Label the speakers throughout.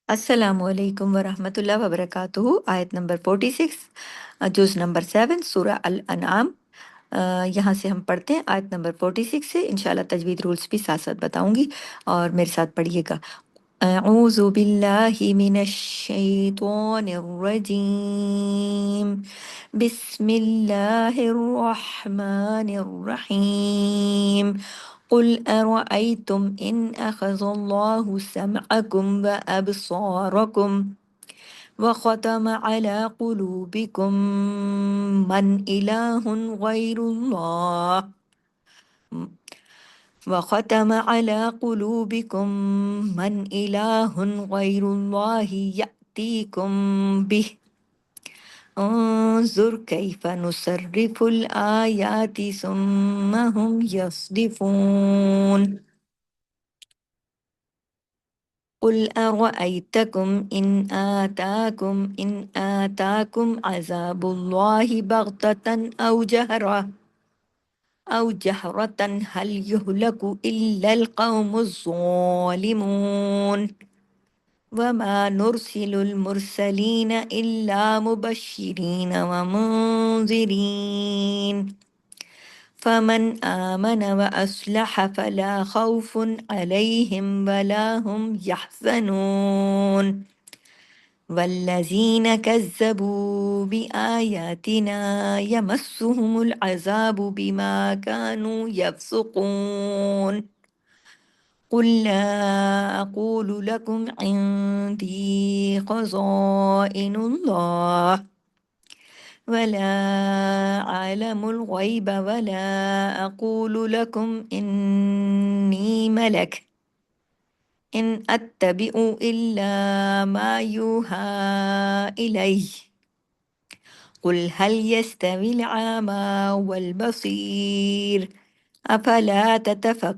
Speaker 1: السلام علیکم ورحمۃ اللہ وبرکاتہ۔ آیت نمبر 46، جز نمبر 7، سورہ الانعام۔ یہاں سے ہم پڑھتے ہیں آیت نمبر 46 سے، انشاءاللہ تجوید رولز بھی ساتھ ساتھ بتاؤں گی اور میرے ساتھ پڑھیے گا۔ اعوذ باللہ من الشیطان الرجیم، بسم اللہ الرحمن الرحیم۔ قل أرأيتم إن أخذ الله سمعكم وأبصاركم وختم على قلوبكم من إله غير الله وختم على قلوبكم من إله غير الله يأتيكم به انظر كيف نصرف الآيات ثم هم يصدفون قل أرأيتكم إن آتاكم عذاب الله بغتة أو جهرة هل يهلك إلا القوم الظالمون وما نرسل المرسلين إلا مبشرين ومنذرين فمن آمن وأصلح فلا خوف عليهم ولا هم يحزنون والذين كذبوا بآياتنا يمسهم العذاب بما كانوا يفسقون قل لا أقول لكم عندي خزائن الله ولا أعلم الغيب ولا أقول لكم إني ملك إن أتبع إلا ما يوحى إلي قل هل يستوي الأعمى والبصير أفلا تتفكرون۔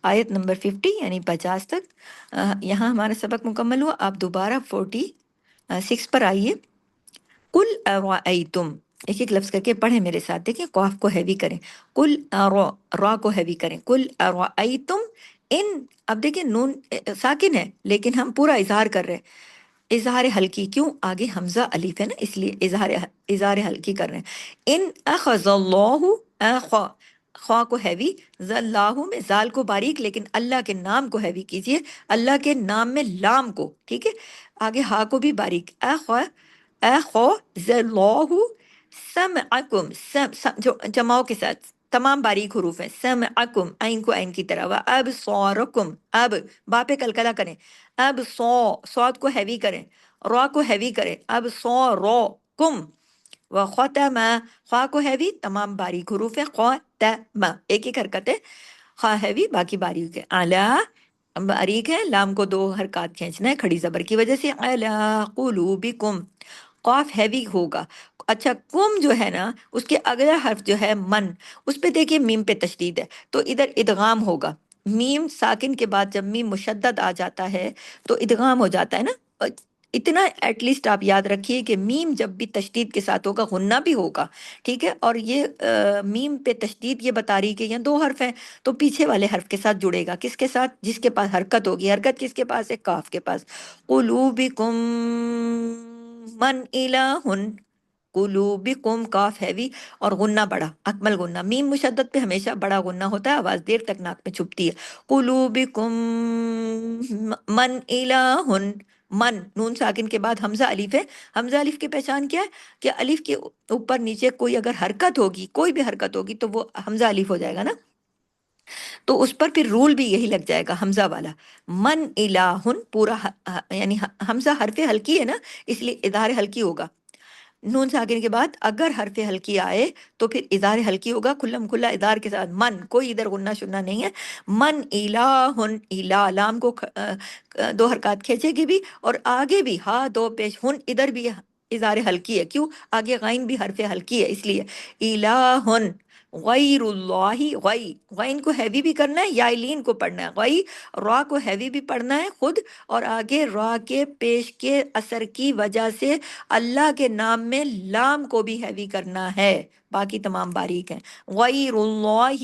Speaker 1: آیت نمبر 50 یعنی 50 تک یہاں ہمارا سبق مکمل ہوا۔ آپ دوبارہ 46 پر آئیے۔ کل ارائیتم، ایک ایک لفظ کر کے پڑھیں میرے ساتھ، دیکھیں قاف کو ہیوی کریں، کل را کو ہیوی کریں، کل ارائیتم ان، اب دیکھیں نون ساکن ہے لیکن ہم پورا اظہار کر رہے ہیں، اظہار حلقی، کیوں؟ آگے حمزہ الف ہے نا، اس لیے اظہار حلقی کر رہے ہیں۔ ان اخذ اللہ، خواہ، خواہ کو ہیوی، اللہ میں زال کو باریک، لیکن اللہ کے نام کو ہیوی کیجئے، اللہ کے نام میں لام کو، ٹھیک ہے؟ آگے ہا کو بھی باریک، اخذ اللہ سمعکم، جو جماؤ کے ساتھ تمام باریک حروف ہیں، سمعکم، عین کو عین کی طرح، ابصارکم، اب با پہ کلکلہ کریں، اب صاد کو ہیوی کریں، را کو ہیوی کریں، اب کم، و ختم، خواہ کو ہیوی، تمام باریک حروف ہیں، ختم، ایک ایک حرکت ہے، خواہ ہیوی باقی باریک ہے، اعلیٰ باریک ہے، لام کو 2 حرکات کھینچنا ہے کھڑی زبر کی وجہ سے، اعلیٰ قلوبکم، قاف ہیوی ہوگا۔ اچھا کم جو ہے نا، اس کے اگلا حرف جو ہے من، اس پہ دیکھیے میم پہ تشدید ہے تو ادھر ادغام ہوگا۔ میم ساکن کے بعد جب میم مشدد آ جاتا ہے تو ادغام ہو جاتا ہے نا، اتنا ایٹ لیسٹ آپ یاد رکھیے کہ میم جب بھی تشدید کے ساتھ ہوگا غنہ بھی ہوگا، ٹھیک ہے؟ اور یہ میم پہ تشدید یہ بتا رہی کہ یہ 2 حرف ہیں تو پیچھے والے حرف کے ساتھ جڑے گا، کس کے ساتھ؟ جس کے پاس حرکت ہوگی، حرکت کس کے پاس ہے؟ کاف کے پاس۔ قلوبکم من الہ، قلوبکم، کاف ہیوی اور غنہ بڑا، اکمل غنہ، میم مشدد پہ ہمیشہ بڑا غنہ ہوتا ہے، آواز دیر تک ناک میں چھپتی ہے۔ قلوبکم من الہ، من، نون ساکن کے بعد حمزہ الف ہے، حمزہ الف کی پہچان کیا ہے؟ کہ الف کے اوپر نیچے کوئی اگر حرکت ہوگی، کوئی بھی حرکت ہوگی تو وہ حمزہ الف ہو جائے گا نا، تو اس پر پھر رول بھی یہی لگ جائے گا حمزہ والا۔ من الہ، پورا یعنی حمزہ حرف ہلکی ہے نا، اس لیے اظہار ہلکی ہوگا۔ نون ساکن کے بعد اگر حرف ہلکی آئے تو پھر اظہار ہلکی ہوگا، کھلم کھلا اظہار کے ساتھ، من، کوئی ادھر غنہ شنہ نہیں ہے، من الہ، الہ، لام کو 2 حرکات کھینچے گی بھی، اور آگے بھی ہا 2 پیش، ادھر بھی اظہار ہلکی ہے، کیوں؟ آگے غین بھی حرف ہلکی ہے اس لیے، الہ غیر اللہ، غین کو ہیوی بھی کرنا ہے، یا لین کو پڑھنا ہے، غی، را کو ہیوی بھی پڑھنا ہے خود، اور آگے را کے پیش کے اثر کی وجہ سے اللہ کے نام میں لام کو بھی ہیوی کرنا ہے، باقی تمام باریک ہیں۔ غیر اللہ،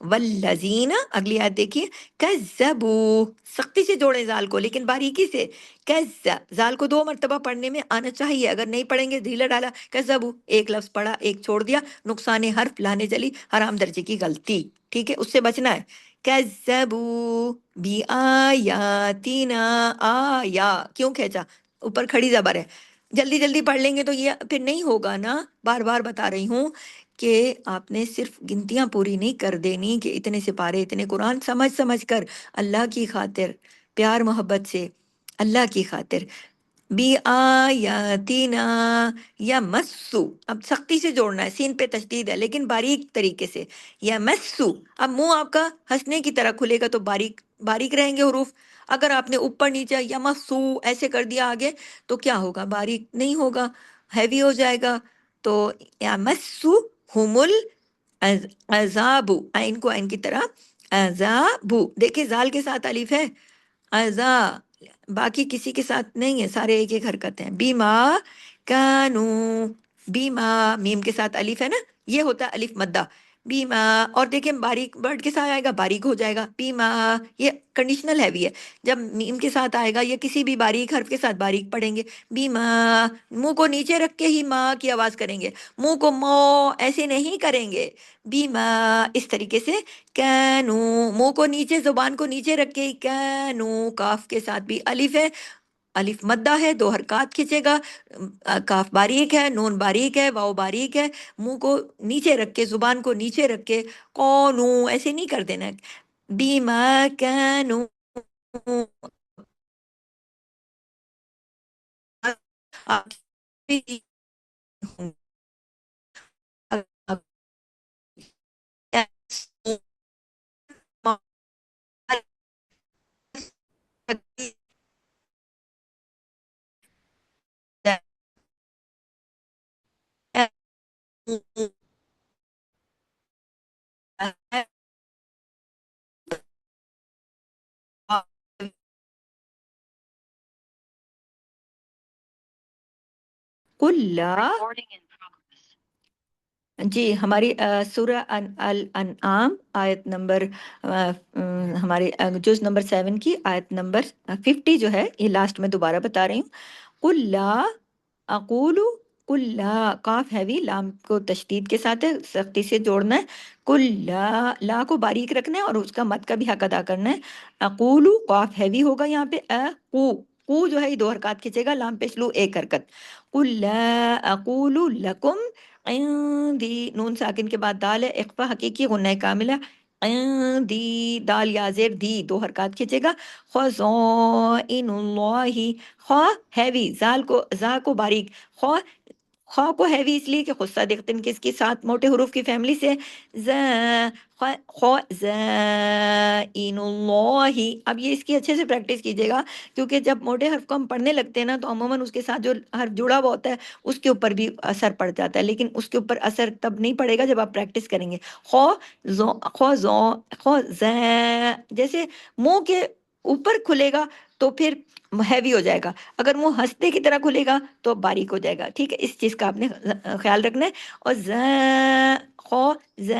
Speaker 1: والذین، اگلی آیت دیکھیے، کذبو، سختی سے جوڑیں زال کو لیکن باریکی سے، زال کو 2 مرتبہ پڑھنے میں آنا چاہیے، اگر نہیں پڑھیں گے ڈھیلا ڈالا، کذبو ایک لفظ پڑھا ایک چھوڑ دیا، نقصان حرف لانے چلی، حرام درجے کی غلطی، ٹھیک ہے، اس سے بچنا ہے۔ کذبو بی آیاتنا، آیا کیوں کھینچا، اوپر کھڑی زبر ہے، جلدی جلدی پڑھ لیں گے تو یہ پھر نہیں ہوگا نا، بار بار بتا رہی ہوں کہ آپ نے صرف گنتیاں پوری نہیں کر دینی کہ اتنے سپارے اتنے قرآن، سمجھ سمجھ کر، اللہ کی خاطر، پیار محبت سے، اللہ کی خاطر، بی آیاتنا یا مسو، اب سختی سے جوڑنا ہے، سین پہ تشدید ہے لیکن باریک طریقے سے، یا مسو، اب منہ آپ کا ہنسنے کی طرح کھلے گا تو باریک باریک رہیں گے حروف، اگر آپ نے اوپر نیچے یا مسو ایسے کر دیا آگے تو کیا ہوگا، باریک نہیں ہوگا، ہیوی ہو جائے گا، تو یا مسو ہومل عذاب، عین کو عین کی طرح، عذاب، دیکھیں زال کے ساتھ الف ہے، عذا، باقی کسی کے ساتھ نہیں ہے، سارے ایک ایک حرکت ہیں، بیما کانو، بیما میم کے ساتھ الف ہے نا، یہ ہوتا ہے الف مدہ، بیما، اور دیکھیں باریک برڈ کے ساتھ آئے گا باریک ہو جائے گا، بیما، یہ کنڈیشنل ہے بھی ہے، جب میم کے ساتھ آئے گا یا کسی بھی باریک حرف کے ساتھ باریک پڑھیں گے، بیما، منہ کو نیچے رکھ کے ہی ماں کی آواز کریں گے، منہ کو مو ایسے نہیں کریں گے، بیما، اس طریقے سے، کینو، منہ کو نیچے، زبان کو نیچے رکھ کے، کینو، کاف کے ساتھ بھی الف ہے، الف مدہ ہے، 2 حرکات کھینچے گا، کاف باریک ہے، نون باریک ہے، واؤ باریک ہے، منہ کو نیچے رکھ کے، زبان کو نیچے رکھ کے، کونو ایسے نہیں کر دینا، بیما کینو، قل لا، جی ہماری سورہ الانعام آیت نمبر، ہمارے جز نمبر 7 کی آیت نمبر 50 جو ہے، یہ لاسٹ میں دوبارہ بتا رہی ہوں، قل لا اقول، قل لا، کاف ہیوی، لام کو تشدید کے ساتھ ہے، سختی سے جوڑنا ہے، قل لا، لا کو باریک رکھنا ہے اور اس کا مد کا بھی حق ادا کرنا ہے، اقول، کاف ہیوی ہوگا یہاں پہ، کو جو ہے یہ 2 حرکات کھینچے گا، لام پیش لو ایک حرکت، قل لا اقول لکم عندی، نون ساکن کے بعد دال ہے، اخفا حقیقی، غنہ کاملہ، عندی، دال یا زیر دی، 2 حرکات کھینچے گا، خزائن اللہ، خواہ ہیوی، زال کو، زا کو باریک، خواہ، خواہ کو ہیوی اس لیے کہ خصہ دیکھتن کس کی ساتھ موٹے حروف کی فیملی سے، ز، خزائن اللہ، اب یہ اس کی اچھے سے پریکٹس کیجیے گا، کیونکہ جب موٹے حرف کو ہم پڑھنے لگتے ہیں نا تو عموماً اس کے ساتھ جو حرف جڑا ہوا ہوتا ہے اس کے اوپر بھی اثر پڑ جاتا ہے، لیکن اس کے اوپر اثر تب نہیں پڑے گا جب آپ پریکٹس کریں گے، خو، زو، خو، زو، خو، ز، جیسے منہ کے اوپر کھلے گا تو پھر ہیوی ہو جائے گا، اگر منہ ہنستے کی طرح کھلے گا تو باریک ہو جائے گا، ٹھیک ہے، اس چیز کا آپ نے خیال رکھنا ہے، اور ز، خو، ز،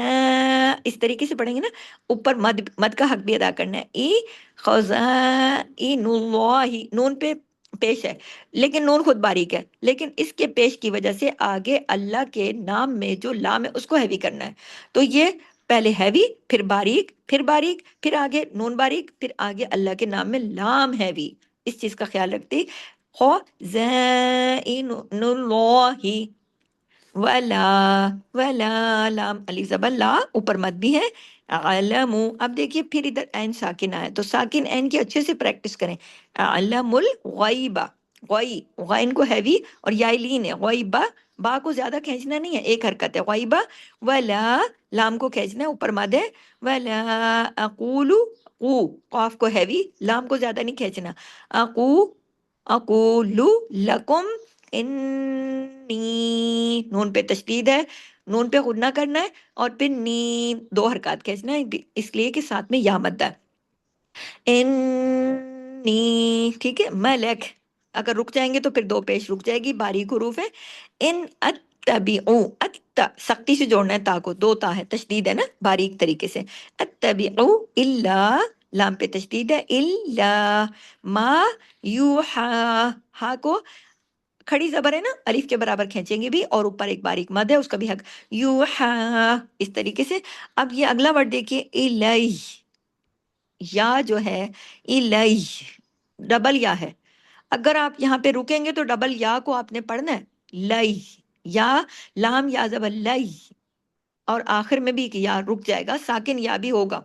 Speaker 1: اس طریقے سے پڑھیں گے نا، اوپر مد کا حق بھی ادا کرنا ہے، ای، خزائن اللہ، نون پہ پیش ہے لیکن نون خود باریک ہے، لیکن اس کے پیش کی وجہ سے آگے اللہ کے نام میں جو لام ہے اس کو ہیوی کرنا ہے، تو یہ پہلے ہیوی، پھر باریک، پھر باریک، پھر آگے نون باریک، پھر آگے اللہ کے نام میں لام ہیوی، اس چیز کا خیال رکھتی، خو، زائن اللہ، ولا، ولا، لام الف زبر لا، اوپر مد بھی ہے، علم، اب دیکھیے پھر ادھر عین ساکن آیا تو ساکن عین کی اچھے سے پریکٹس کریں، علم الغیبہ، غی، غین کو ہیوی اور یائلین ہے، غیبہ، با کو زیادہ کھینچنا نہیں ہے، ایک حرکت ہے، غیبہ، ولا، لام کو کھینچنا ہے، اوپر مد ہے، ولا اقول، قو، قاف کو ہیوی، لام کو زیادہ نہیں کھینچنا، اقو، اقول لکم انی، نون پہ تشدید ہے، نون پہ غنہ کرنا ہے، اور پھر نی، 2 حرکات کھینچنا ہے، اس لیے کہ ساتھ میں یا مدہ ہے، انی، ٹھیک ہے، ملک، اگر رک جائیں گے تو پھر 2 پیش رک جائے گی، باریک حروف ہے، ان اتبعو، سختی سے جوڑنا ہے تا کو، دو تا ہے، تشدید ہے نا باریک طریقے سے. اتبعو الا، لام پہ تشدید ہے، الا ما یوحا، ہا کو کھڑی زبر ہے نا، الف کے برابر کھینچیں گے بھی، اور اوپر ایک باریک مد ہے اس کا بھی حق، یوحا، اس طریقے سے. اب یہ اگلا ورڈ دیکھیے، الی، یا جو ہے الی، ڈبل یا ہے. اگر آپ یہاں پہ رکیں گے تو ڈبل یا کو آپ نے پڑھنا ہے، لئی، یا لام یا زبر لئی، اور آخر میں بھی ایک یا رک جائے گا، ساکن یا بھی ہوگا.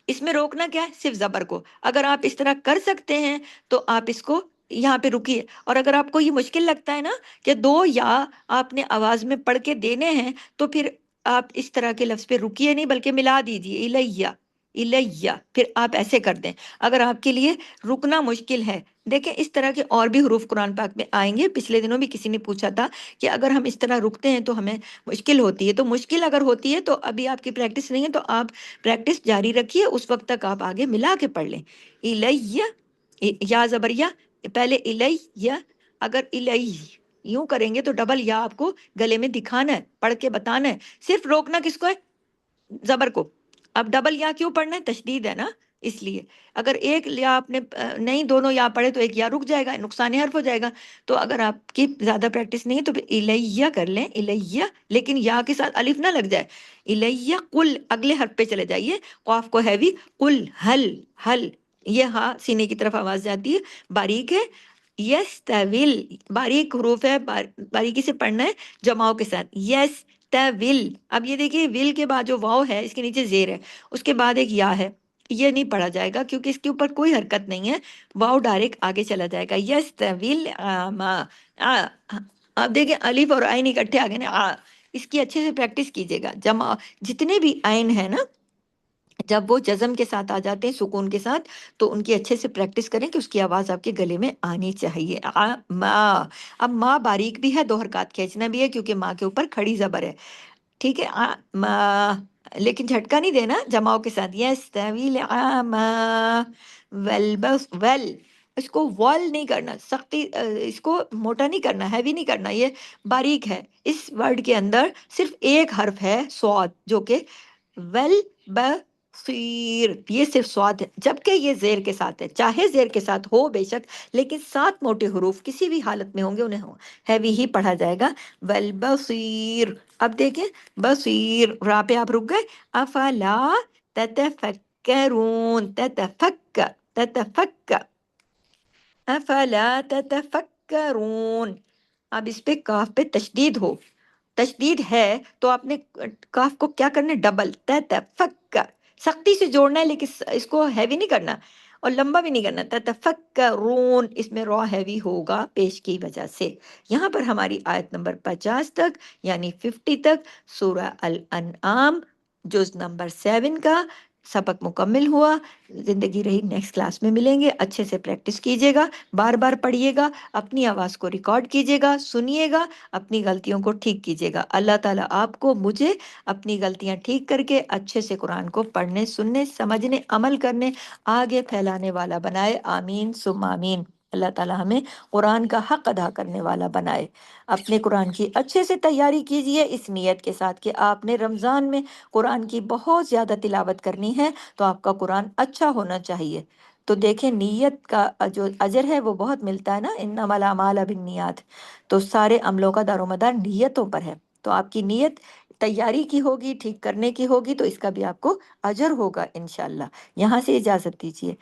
Speaker 1: اس میں روکنا کیا ہے؟ صرف زبر کو. اگر آپ اس طرح کر سکتے ہیں تو آپ اس کو یہاں پہ رکیے. اور اگر آپ کو یہ مشکل لگتا ہے نا کہ دو یا آپ نے آواز میں پڑھ کے دینے ہیں، تو پھر آپ اس طرح کے لفظ پہ رکیے نہیں، بلکہ ملا دیجیے، الیہ، الیہ، پھر آپ ایسے کر دیں. اگر آپ کے لیے رکنا مشکل ہے، دیکھیں اس طرح کے اور بھی حروف قرآن پاک میں آئیں گے. پچھلے دنوں بھی کسی نے پوچھا تھا کہ اگر ہم اس طرح رکتے ہیں تو ہمیں مشکل ہوتی ہے. تو مشکل اگر ہوتی ہے تو ابھی آپ کی پریکٹس نہیں ہے، تو آپ پریکٹس جاری رکھیے، اس وقت تک آپ آگے ملا کے پڑھ لیں. الیہ، یا زبر یا، پہلے الیہ. اگر الیہ یوں کریں گے تو ڈبل یا آپ کو گلے میں دکھانا ہے، پڑھ کے بتانا ہے. صرف روکنا کس کو ہے؟ زبر کو. اب ڈبل یا کیوں پڑھنا ہے؟ تشدید ہے نا، اس لیے. اگر ایک یا آپ نے نہیں دونوں یا پڑھے تو ایک یا رک جائے گا، نقصان حرف ہو جائے گا. تو اگر آپ کی زیادہ پریکٹس نہیں ہے تو پھر الیہ کر لیں، الیہ، لیکن یا کے ساتھ الف نہ لگ جائے. الیہ قل، اگلے حرف پہ چلے جائیے، قاف کو ہیوی، قل حل، حل، یہ ہاں سینے کی طرف آواز جاتی ہے، باریک ہے. یس طویل، باریک حروف ہے، باریکی سے پڑھنا ہے جماؤ کے ساتھ. یس طویل. اب یہ دیکھیے ول کے بعد جو واو ہے اس کے نیچے زیر ہے، اس کے بعد ایک یا ہے، یہ نہیں پڑھا جائے گا کیونکہ اس کے اوپر کوئی حرکت نہیں ہے، واو ڈائریکٹ آگے چلا جائے گا. یس طویل آپ دیکھیں الف اور عین اکٹھے آگے نا، اس کی اچھے سے پریکٹس کیجیے گا. جمع جتنے بھی عین ہے نا، جب وہ جزم کے ساتھ آ جاتے ہیں، سکون کے ساتھ، تو ان کی اچھے سے پریکٹس کریں کہ اس کی آواز آپ کے گلے میں آنی چاہیے. ما، اب ماں باریک بھی ہے، دو حرکات کھینچنا بھی ہے کیونکہ ماں کے اوپر کھڑی زبر ہے، ٹھیک ہے. ما، لیکن جھٹکا نہیں دینا، جماؤ کے ساتھ. یس طویل ما ول، بس ول، اس کو وال نہیں کرنا، سختی اس کو موٹا نہیں کرنا، ہیوی نہیں کرنا، یہ باریک ہے. اس ورڈ کے اندر صرف ایک حرف ہے صاد، جو کہ ول بصیر، یہ صرف صاد ہے، جبکہ یہ زیر کے ساتھ ہے. چاہے زیر کے ساتھ ہو بے شک، لیکن 7 موٹے حروف کسی بھی حالت میں ہوں گے، انہیں ہیوی ہی پڑھا جائے گا. ول بصیر. اب دیکھیں بصیر، را پہ آپ رک گئے. افلا تتفکرون، تتفک، تتفک، افلا تتفکرون. اب اس پہ کاف پہ تشدید ہو، تشدید ہے تو آپ نے کاف کو کیا کرنا ہے؟ ڈبل، تتفک، سختی سے جوڑنا ہے، لیکن اس کو ہیوی نہیں کرنا اور لمبا بھی نہیں کرنا. تتفکرون، اس میں را ہیوی ہوگا پیش کی وجہ سے. یہاں پر ہماری آیت نمبر 50 تک، یعنی 50 تک، سورہ الانعام جز نمبر 7 کا سبق مکمل ہوا. زندگی رہی نیکسٹ کلاس میں ملیں گے. اچھے سے پریکٹس کیجیے گا، بار بار پڑھیے گا، اپنی آواز کو ریکارڈ کیجیے گا، سنیے گا، اپنی غلطیوں کو ٹھیک کیجیے گا. اللہ تعالیٰ آپ کو، مجھے اپنی غلطیاں ٹھیک کر کے اچھے سے قرآن کو پڑھنے، سننے، سمجھنے، عمل کرنے، آگے پھیلانے والا بنائے. آمین ثم آمین. اللہ تعالیٰ ہمیں قرآن کا حق ادا کرنے والا بنائے. اپنے قرآن کی اچھے سے تیاری کیجیے اس نیت کے ساتھ کہ آپ نے رمضان میں قرآن کی بہت زیادہ تلاوت کرنی ہے، تو آپ کا قرآن اچھا ہونا چاہیے. تو دیکھیں نیت کا جو اجر ہے وہ بہت ملتا ہے نا، انما الاعمال بالنیات. تو سارے عملوں کا دار و مدار نیتوں پر ہے. تو آپ کی نیت تیاری کی ہوگی، ٹھیک کرنے کی ہوگی، تو اس کا بھی آپ کو اجر ہوگا انشاءاللہ. یہاں سے اجازت دیجیے.